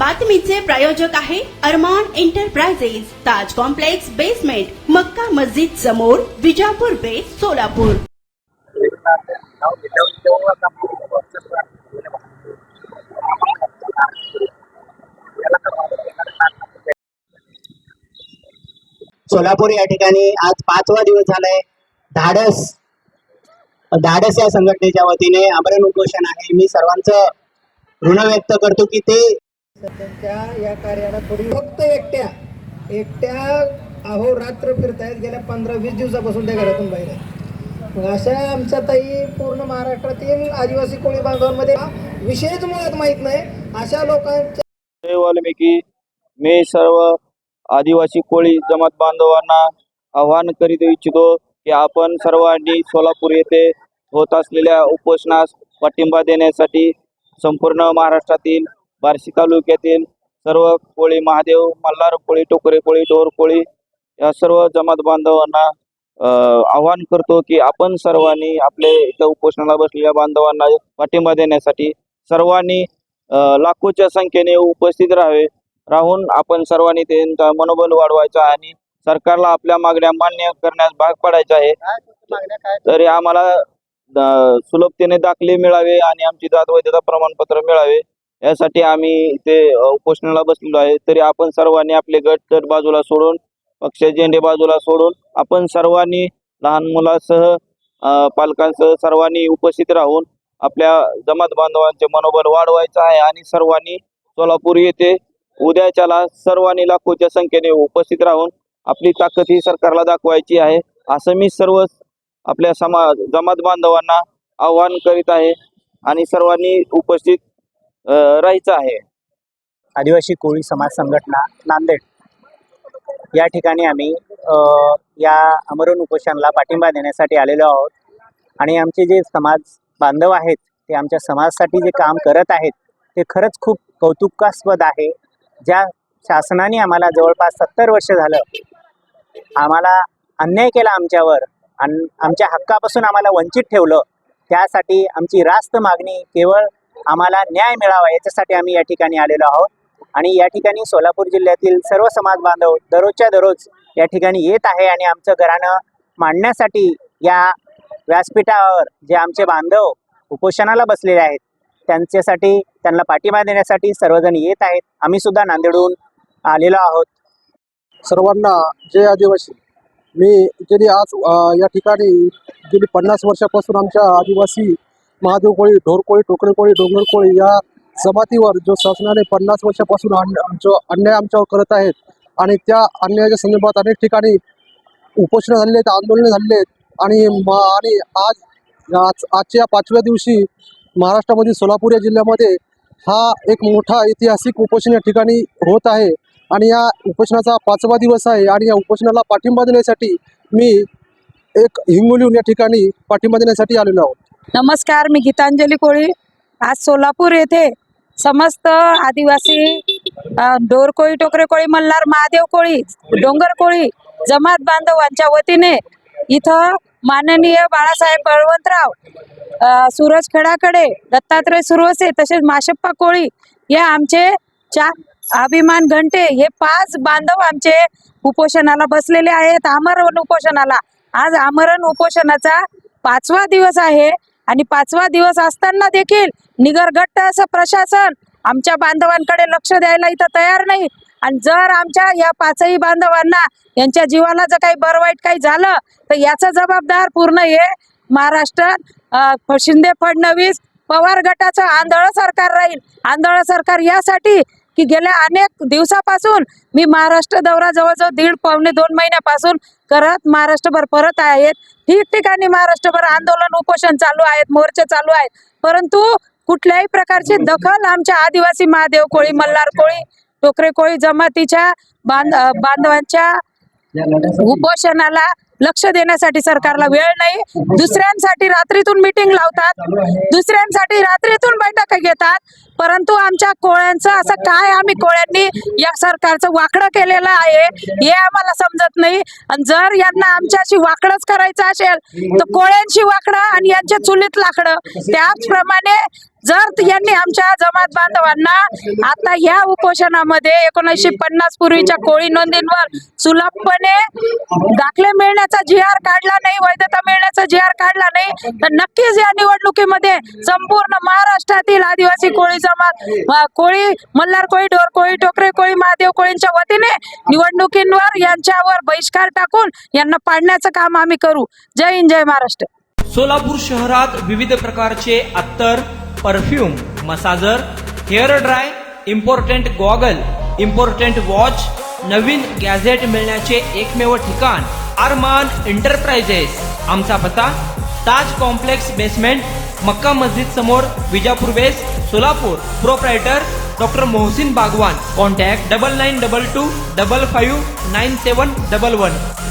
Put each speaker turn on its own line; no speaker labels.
बातमीचे प्रायोजक आहे अरमान एंटरप्राइजेस, ताज complex basement, Makka Masjid समोर, विजापूर बेस, सोलापूर।
सोलापूर या ठिकाणी आज 5वा दिवस झालाय। धाडस या संघटनेच्या वतीने आमरण उपोषण आहे। मी सर्वांचं ऋण व्यक्त करतो की ते
त्यांच्या या कार्याला थोडी फक्त एकट्या अहोरात्र फिरतायत। गेल्या 15-20 दिवसापासून त्या घरातून बाहेर आहेत। मग अशा आमच्या ताई पूर्ण महाराष्ट्रातील आदिवासी कोळी बांधवांमध्ये विषयच मुळात माहीत नाही अशा लोकांच्या
वाल्मिकी मी सर्व आदिवासी कोळी जमात बांधवांना आवाहन करीत इच्छितो की आपण सर्वांनी सोलापूर येथे होत असलेल्या उपोषणास पाठिंबा देण्यासाठी संपूर्ण महाराष्ट्रातील बार्शी तालुक्यातील सर्व कोळी, महादेव, मल्हार कोळी, टोकरे कोळी, ढोर कोळी या सर्व जमात बांधवांना आवाहन करतो की आपण सर्वांनी आपले इथं उपोषणाला बसलेल्या बांधवांना पाठिंबा देण्यासाठी सर्वांनी लाखोच्या संख्येने उपस्थित राहून आपण सर्वांनी त्यांचा मनोबल वाढवायचा आणि सरकारला आपल्या मागण्या मान्य करण्यास भाग पाडायचे आहे। तरी आम्हाला सुलभतेने दाखले मिळावे आणि आमची जात वैधता प्रमाणपत्र मिळावे यासाठी आम्ही इथे उपोषणाला बसलेलो आहे। तरी आपण सर्वांनी आपले गट बाजूला सोडून, पक्ष झेंडे बाजूला सोडून आपण सर्वांनी लहान मुलासह पालकांसह सर्वांनी उपस्थित राहून आपल्या जमात बांधवांचे मनोबल वाढवायचं आहे आणि सर्वांनी सोलापूर येथे उद्याच्याला सर्वांनी लाखोच्या संख्येने उपस्थित राहून आपली ताकद ही सरकारला दाखवायची आहे असं मी सर्व आपल्या जमात बांधवांना आवाहन करीत आहे आणि सर्वांनी उपस्थित राहायचं आहे।
आदिवासी कोळी समाज संघटना नांदेड या ठिकाणी आम्ही या आमरण उपोषणाला पाठिंबा देण्यासाठी आलेलो आहोत आणि आमचे जे समाज बांधव आहेत ते आमच्या समाजासाठी जे काम करत आहेत ते खरंच खूप कौतुकास्पद आहे। ज्या शासनाने आम्हाला जवळपास 70 वर्ष झालं आम्हाला अन्याय केला आमच्यावर आणि आमच्या हक्कापासून आम्हाला वंचित ठेवलं, त्यासाठी आमची रास्त मागणी केवळ आम्हाला न्याय मिळावा याच्यासाठी आम्ही या ठिकाणी आलेलो आहोत। आणि या ठिकाणी सोलापूर जिल्ह्यातील सर्व समाज बांधव दररोजच्या दररोज या ठिकाणी येत आहे आणि आमचं घराणं मांडण्यासाठी या व्यासपीठावर जे आमचे बांधव उपोषणाला बसलेले आहेत त्यांच्यासाठी त्यांना पाठिंबा देण्यासाठी सर्वजण येत आहेत। आम्ही सुद्धा नांदेडहून आलेलो आहोत।
सर्वांना जय आदिवासी। मी गेली आज या ठिकाणी गेली 50 वर्षापासून आमच्या आदिवासी महादेव कोळी, ढोर कोळी, टोकरे कोळी, डोंगर कोळी या जमातीवर जो शासनाने 50 वर्षापासून अन्याय आमच्यावर करत आहेत आणि त्या अन्यायाच्या संदर्भात अनेक ठिकाणी उपोषणं झालेले आहेत, आंदोलनं झालेले आहेत आणि आजच्या 5व्या दिवशी महाराष्ट्रामध्ये सोलापूर या जिल्ह्यामध्ये हा एक मोठा ऐतिहासिक उपोषण या ठिकाणी होत आहे आणि या उपोषणाचा 5वा दिवस आहे आणि या उपोषणाला पाठिंबा देण्यासाठी मी एक हिंगोलीहून या ठिकाणी पाठिंबा देण्यासाठी आलेलो आहोत।
नमस्कार, मी गीतांजली कोळी। आज सोलापूर येथे समस्त आदिवासी ढोर कोळी, टोकरे कोळी, मल्हार, महादेव कोळी, डोंगर कोळी जमात बांधवांच्या वतीने इथं माननीय बाळासाहेब बळवंतराव, सूरज खेडाकडे, दत्तात्रय सुरवसे तसेच माशप्पा कोळी हे आमचे 4 अभिमान घंटे हे 5 बांधव आमचे उपोषणाला बसलेले आहेत। आमरण उपोषणाला आज आमरण उपोषणाचा 5वा दिवस आहे आणि 5वा दिवस असताना देखील निगरगट्ट असं प्रशासन आमच्या बांधवांकडे लक्ष द्यायला इथं तयार नाही। आणि जर आमच्या या 5ही बांधवांना यांच्या जीवाला जर काही बरं वाईट काही झालं तर याचा जबाबदार पूर्ण हे महाराष्ट्र शिंदे फडणवीस पवार गटाचं आंधळ सरकार राहील। आंधळ सरकार यासाठी की गेल्या अनेक दिवसापासून मी महाराष्ट्र दौरा जवळजवळ 1.5-2 महिन्यापासून करत महाराष्ट्रभर परत आहेत। ठिकठिकाणी महाराष्ट्रभर आंदोलन उपोषण चालू आहेत, मोर्चे चालू आहेत, परंतु कुठल्याही प्रकारची दखल आमच्या आदिवासी महादेव कोळी, मल्हार कोळी, टोकरे कोळी जमातीच्या बांधवांच्या उपोषणाला लक्ष देण्यासाठी सरकारला वेळ नाही। दुसऱ्यांसाठी रात्रीतून मीटिंग लावतात, दुसऱ्यांसाठी रात्रीतून बैठका घेतात, परंतु आमच्या कोळ्यांचं असं काय आम्ही कोळ्यांनी या सरकारचं वाकडं केलेलं आहे हे आम्हाला समजत नाही। आणि जर यांना आमच्याशी वाकडच करायचं असेल तर कोळ्यांशी वाकडं आणि यांच्या चुलीत लाकडं, त्याचप्रमाणे जर यांनी आमच्या जमात बांधवांना आता ह्या उपोषणामध्ये 1950 पूर्वीच्या कोळी नोंदींवर सुलभपणे दाखले मिळण्याचा जी.आर. काढला नाही, वैधता मिळण्याचा जी.आर. काढला नाही, तर नक्कीच या निवडणुकीमध्ये संपूर्ण महाराष्ट्रातील आदिवासी कोळी जमात, कोळी, मल्हार कोळी, ढोर कोळी, टोकरे कोळी, महादेव कोळींच्या वतीने निवडणुकींवर यांच्यावर बहिष्कार टाकून यांना पाडण्याचं काम आम्ही करू. जय हिंद, जय महाराष्ट्र.
सोलापूर शहरात विविध प्रकारचे अत्तर, perfume, massager, hair dryer, important goggle, important watch, नवीन गॅझेट मिळण्याचे एकमेव ठिकाण अरमान एंटरप्राइजेस. आमचा पत्ता ताज कॉम्प्लेक्स बेसमेंट, मक्का मस्जिद समोर, Vijapur west, Solapur. Proprietor doctor Mohsin Bagwan. Contact 9922 55 9711.